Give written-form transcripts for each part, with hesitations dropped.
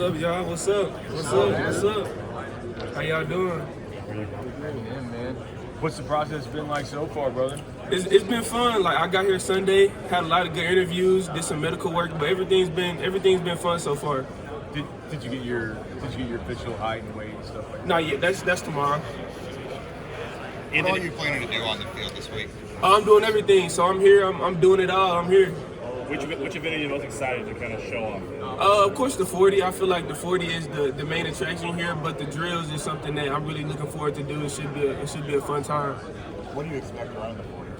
What's up, y'all? What's up? What's up? How y'all doing? Yeah, man. What's the process been like so far, brother? It's been fun. Like I got here Sunday, had a lot of good interviews, did some medical work, but everything's been fun so far. Did you get your official height and weight and stuff like that? Not yet. That's tomorrow. What are you planning to do on the field this week? I'm doing everything, so I'm here. I'm doing it all. I'm here. Which event are you most excited to kind of show off? Of course, the 40. I feel like the 40 is the main attraction here, but the drills is something that I'm really looking forward to do. It should be a fun time. What do you expect around the 40?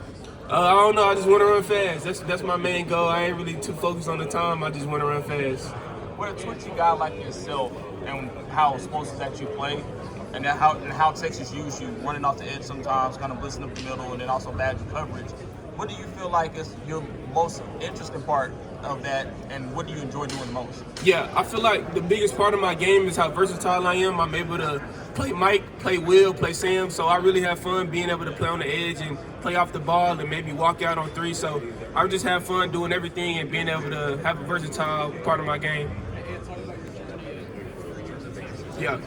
I don't know. I just want to run fast. That's my main goal. I ain't really too focused on the time. I just want to run fast. What a twitchy guy like yourself and how explosive that you play, and how Texas use you running off the edge sometimes, kind of blitzing up the middle, and then also bad coverage. What do you feel like is your most interesting part of that, and what do you enjoy doing the most? Yeah, I feel like the biggest part of my game is how versatile I am. I'm able to play Mike, play Will, play Sam, so I really have fun being able to play on the edge and play off the ball and maybe walk out on three. So I just have fun doing everything and being able to have a versatile part of my game. Yeah,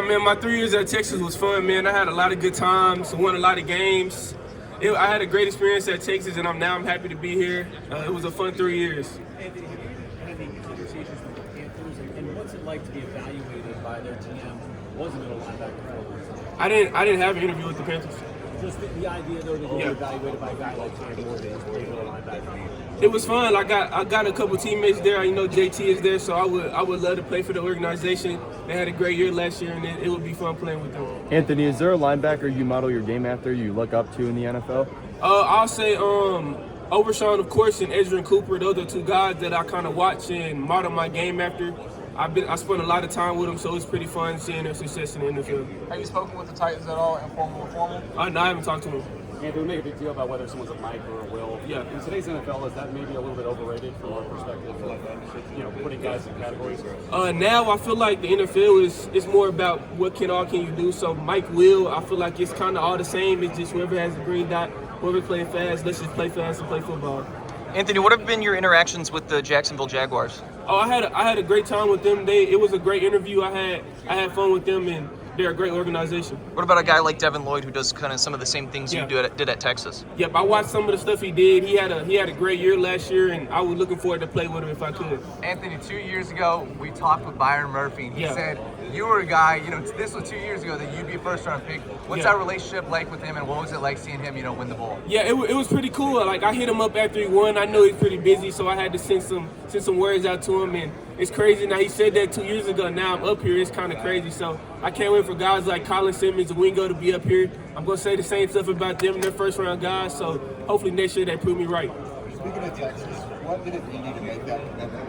man, my 3 years at Texas was fun, man. I had a lot of good times, won a lot of games. I had a great experience at Texas, and I'm happy to be here. It was a fun 3 years. Anthony, having conversations with the Panthers, and what's it like to be evaluated by their GM? Was a middle linebacker. I didn't have an interview with the Panthers. Just the idea, though, to be evaluated by a guy like Terry Morgan as a middle linebacker. It was fun. I got a couple teammates there. You know, JT is there, so I would love to play for the organization. They had a great year last year, and it would be fun playing with them. Anthony, is there a linebacker you model your game after, you look up to in the NFL? I'll say Overshawn, of course, and Ezra Cooper. Those are two guys that I kind of watch and model my game after. I spent a lot of time with them, so it's pretty fun seeing their success in the NFL. Have you spoken with the Titans at all, informal or formal? No, I haven't talked to them. Anthony, we make a big deal about whether someone's a Mike or a Will. Yeah. In today's NFL, is that maybe a little bit overrated from our perspective of putting guys in categories? Now I feel like the NFL is more about what can you do. So Mike Will, I feel like it's kind of all the same. It's just whoever has the green dot, whoever playing fast, let's just play fast and play football. Anthony, what have been your interactions with the Jacksonville Jaguars? I had a great time with them. It was a great interview. I had fun with them, and they're a great organization. What about a guy like Devin Lloyd who does kind of some of the same things you did at Texas? Yep, I watched some of the stuff he did. He had a great year last year, and I was looking forward to play with him if I could. Anthony, 2 years ago, we talked with Byron Murphy, and he said you were a guy, this was 2 years ago, that you'd be a first-round pick. What's that relationship like with him, and what was it like seeing him, win the ball? Yeah, it was pretty cool. Like, I hit him up after he won. I know he's pretty busy, so I had to send some words out to him, and it's crazy. Now, he said that 2 years ago. Now I'm up here. It's kind of crazy. So I can't wait for guys like Colin Simmons and Wingo to be up here. I'm going to say the same stuff about them. They're first-round guys, so hopefully next year they prove me right. Speaking of Texas, what did it need to make that commitment?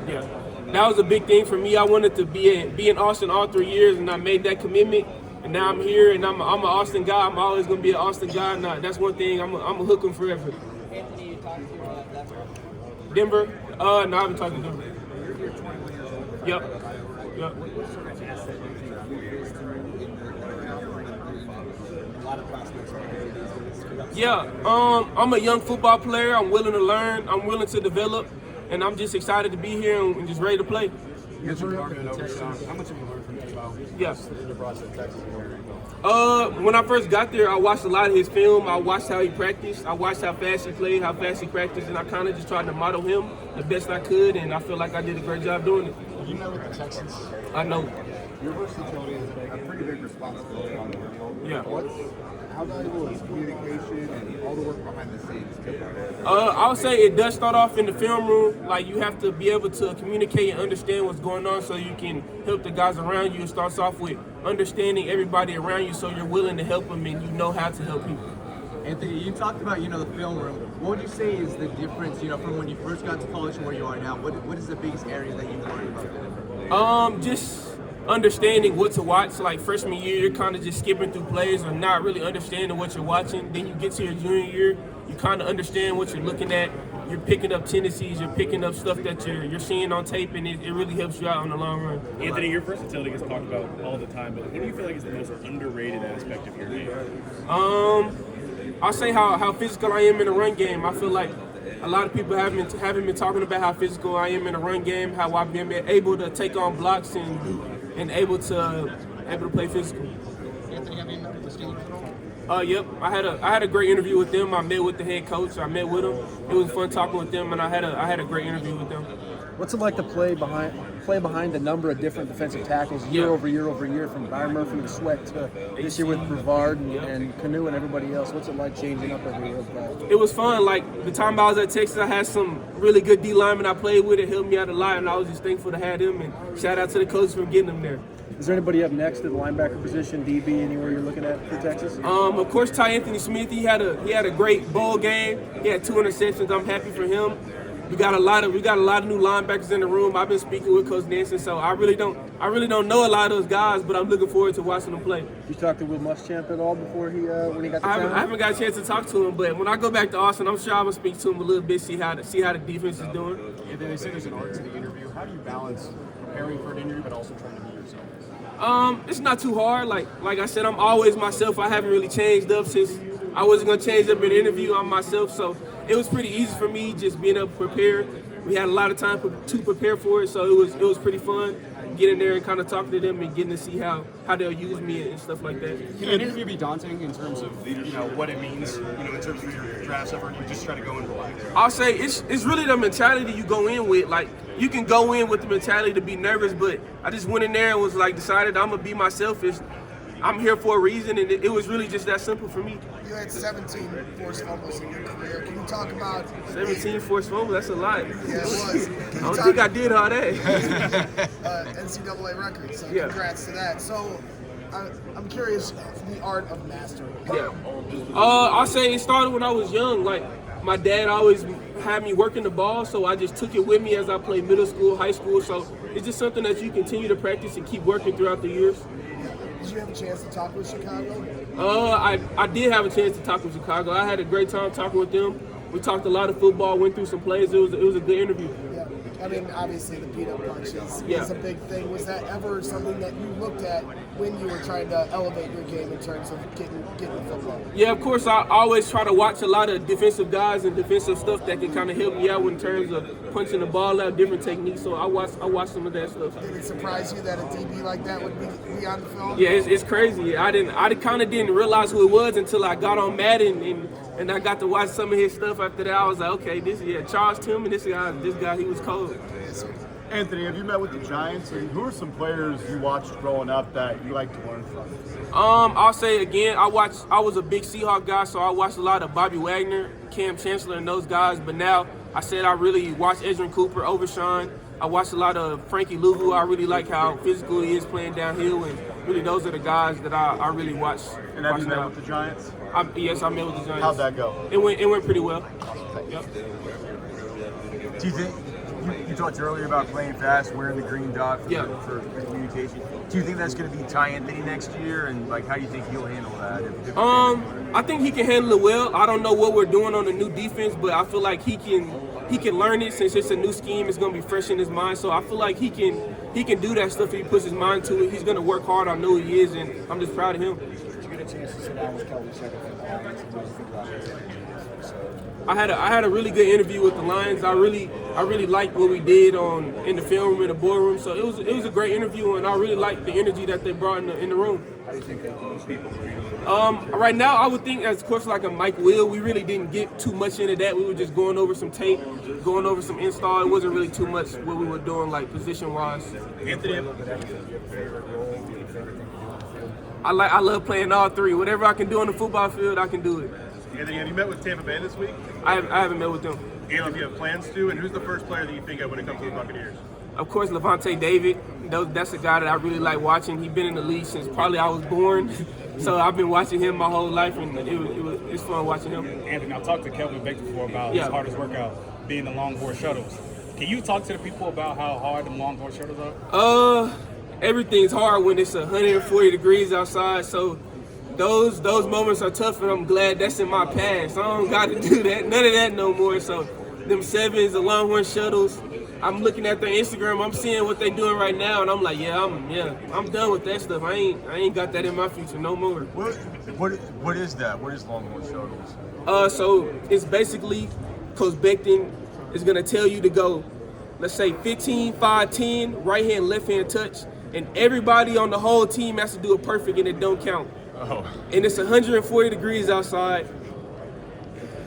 Yeah, that was a big thing for me. I wanted to be in Austin all 3 years, and I made that commitment. And now I'm here, and I'm an Austin guy. I'm always going to be an Austin guy. And that's one thing. I'm a hook him forever. Anthony, you talked to Denver? No, I haven't talked to Denver. Yep. Yeah, I'm a young football player. I'm willing to learn. I'm willing to develop, and I'm just excited to be here and just ready to play. How much have you learned from him about the process of Texas? When I first got there, I watched a lot of his film. I watched how he practiced. I watched how fast he played, how fast he practiced, and I kind of just tried to model him the best I could, and I feel like I did a great job doing it. You know with the Texans, I know. your versatility is a pretty big responsibility on the field. Yeah. How valuable is communication and all the work behind the scenes? I would say it does start off in the film room. Like, you have to be able to communicate and understand what's going on so you can help the guys around you. It starts off with understanding everybody around you so you're willing to help them and you know how to help people. Anthony, you talked about, the film room. What would you say is the difference, from when you first got to college and where you are now? What is the biggest area that you've learned about? Just understanding what to watch. Like, freshman year, you're kind of just skipping through plays or not really understanding what you're watching. Then you get to your junior year, you kind of understand what you're looking at. You're picking up tendencies, you're picking up stuff that you're seeing on tape, and it really helps you out in the long run. Anthony, your versatility gets talked about all the time, but what do you feel like is the most underrated aspect of your game? I'll say how physical I am in the run game. I feel like a lot of people haven't been talking about how physical I am in the run game, how I've been able to take on blocks and able to play physical. Anthony, have you met with the Steelers at all? Yep. I had a great interview with them. I met with the head coach. I met with him. It was fun talking with them, and I had a great interview with them. What's it like to play behind a number of different defensive tackles year over year, from Byron Murphy to Sweat to this year with Brevard and Canoe and everybody else? What's it like changing up every year? It was fun. Like the time I was at Texas, I had some really good D linemen I played with. It helped me out a lot, and I was just thankful to have them. And shout out to the coach for getting them there. Is there anybody up next to the linebacker position, DB, anywhere you're looking at for Texas? Of course, Ty Anthony Smith. He had a great bowl game. He had 2 interceptions. I'm happy for him. We got a lot of new linebackers in the room. I've been speaking with Coach Nansen, so I really don't know a lot of those guys, but I'm looking forward to watching them play. You talked to Will Muschamp at all before when he got to town? I haven't got a chance to talk to him, but when I go back to Austin, I'm sure I'm gonna speak to him a little bit, see how the defense is doing. And then they say there's an art to the interview. How do you balance preparing for an interview but also trying to be yourself? It's not too hard. Like I said, I'm always myself. I haven't really changed up since I wasn't gonna change up in an interview. I'm myself, so it was pretty easy for me just being able to prepare. We had a lot of time to prepare for it, so it was pretty fun getting there and kind of talking to them and getting to see how they'll use me and stuff like that. Can an interview be daunting in terms of what it means, in terms of your draft stuff, or you just try to go and relax? I'll say it's really the mentality you go in with. Like you can go in with the mentality to be nervous, but I just went in there and was decided I'm gonna be myself. I'm here for a reason, and it was really just that simple for me. You had 17 forced fumbles in your career. Can you talk about 17 forced fumbles? That's a lot. Yeah, it was. I don't think I did all that. NCAA record, so Yeah. congrats to that. So I'm curious, the art of mastering. Yeah. I'll say it started when I was young. Like my dad always had me working the ball, so I just took it with me as I played middle school, high school. So it's just something that you continue to practice and keep working throughout the years. Did you have a chance to talk with Chicago? I did have a chance to talk with Chicago. I had a great time talking with them. We talked a lot of football, went through some plays. It was a good interview. Yeah. I mean, obviously the beat-up punches Yeah. is a big thing. Was that ever something that you looked at when you were trying to elevate your game in terms of getting football? Yeah, of course. I always try to watch a lot of defensive guys and defensive stuff that can kind of help me out in terms of punching the ball out, different techniques. So I watch some of that stuff. Did it surprise you that a DB like that would be on the film? Yeah, it's crazy. I kind of didn't realize who it was until I got on Madden and I got to watch some of his stuff. After that, I was like, okay, Charles Tillman, this guy, he was cold. Anthony, have you met with the Giants? And who are some players you watched growing up that you like to learn from? I'll say again, I was a big Seahawk guy, so I watched a lot of Bobby Wagner, Cam Chancellor, and those guys. But now I said I really watched Edgerrin Cooper, Overshawn. I watched a lot of Frankie Louvu. I really like how physical he is playing downhill, and really those are the guys that I really watch. And have you met with the Giants? Yes, I met with the Giants. How'd that go? It went pretty well. Yep. Do you think you talked earlier about playing fast, wearing the green dot for communication? Do you think that's going to be Ty Anthony next year, and how do you think he'll handle that? I think he can handle it well. I don't know what we're doing on the new defense, but I feel like he can learn it since it's a new scheme. It's going to be fresh in his mind, so I feel like he can do that stuff if he puts his mind to it. He's going to work hard. I know he is, and I'm just proud of him. Did you get a chance to sit down with Kelly Shepard for the Lions and what do you think about his interview? I had a really good interview with the Lions. I really liked what we did in the film room, in the boardroom. So it was a great interview, and I really liked the energy that they brought in the room. How do you think they do people? Right now, I would think as of course like a Mike Will. We really didn't get too much into that. We were just going over some tape, going over some install. It wasn't really too much what we were doing like position wise. Anthony, I love playing all three. Whatever I can do on the football field, I can do it. Anthony, have you met with Tampa Bay this week? I haven't met with them. And if you have plans to, and who's the first player that you think of when it comes to the Buccaneers? Of course, Levante David. That's a guy that I really like watching. He's been in the league since probably I was born. So I've been watching him my whole life, and it's fun watching him. Anthony, I talked to Kelvin Baker before about his hardest workout being the long board shuttles. Can you talk to the people about how hard the long board shuttles are? Everything's hard when it's 140 degrees outside. So those moments are tough, and I'm glad that's in my past. I don't got to do that, none of that no more. So them sevens, the Longhorn shuttles, I'm looking at their Instagram, I'm seeing what they're doing right now, and I'm like, I'm done with that stuff. I ain't got that in my future no more. What is that? What is Longhorn shuttles? So it's basically Coach Becton is going to tell you to go, let's say 15, 5, 10, right hand, left hand touch, and everybody on the whole team has to do it perfect and it don't count. And it's 140 degrees outside.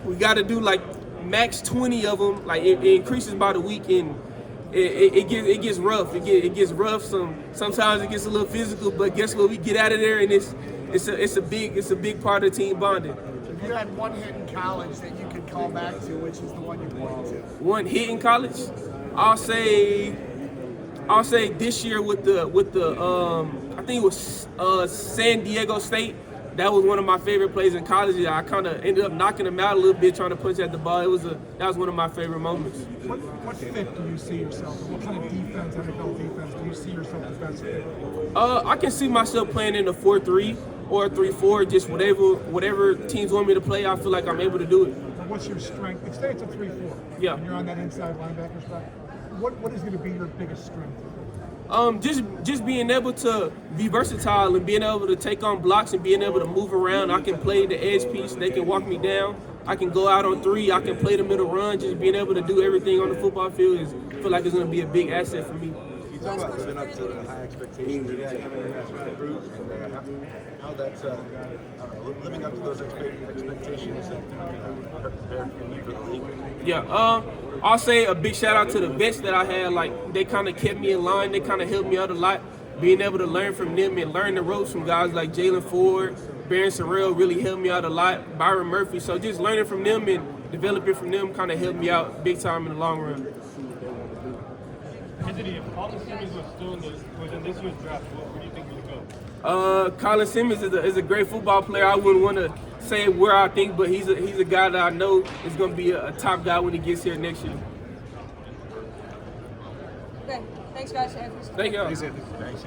We got to do like max 20 of them. Like it increases by the week, and it gets rough. It gets rough. Sometimes it gets a little physical, but guess what? We get out of there, and it's a big part of team bonding. If you had one hit in college that you could call back to, which is the one you pointed to? One hit in college, I'll say this year with the I think it was San Diego State. That was one of my favorite plays in college. I kind of ended up knocking them out a little bit, trying to punch at the ball. That was one of my favorite moments. What fit do you see yourself? What kind of defense, NFL defense, do you see yourself as best fit? I can see myself playing in a 4-3 or a 3-4, just whatever teams want me to play. I feel like I'm able to do it. What's your strength? If say it's a 3-4, yeah, and you're on that inside linebacker spot, what is going to be your biggest strength? Just being able to be versatile and being able to take on blocks and being able to move around. I can play the edge piece. They can walk me down. I can go out on 3. I can play the middle run. Just being able to do everything on the football field I feel like it's going to be a big asset for me. You talk about living up to the high expectations that you have with the group, and how that's living up to those expectations and prepared for the league. Yeah, I'll say a big shout out to the vets that I had. Like, they kind of kept me in line. They kind of helped me out a lot. Being able to learn from them and learn the ropes from guys like Jalen Ford, Barron Sorrell really helped me out a lot. Byron Murphy. So just learning from them and developing from them kind of helped me out big time in the long run. Anthony, if Colin Simmons was in this year's draft, where do you think he would go? Colin Simmons is a great football player. I wouldn't want to say where I think, but he's a guy that I know is going to be a top guy when he gets here next year. Okay, thanks guys. Thank y'all. Thanks.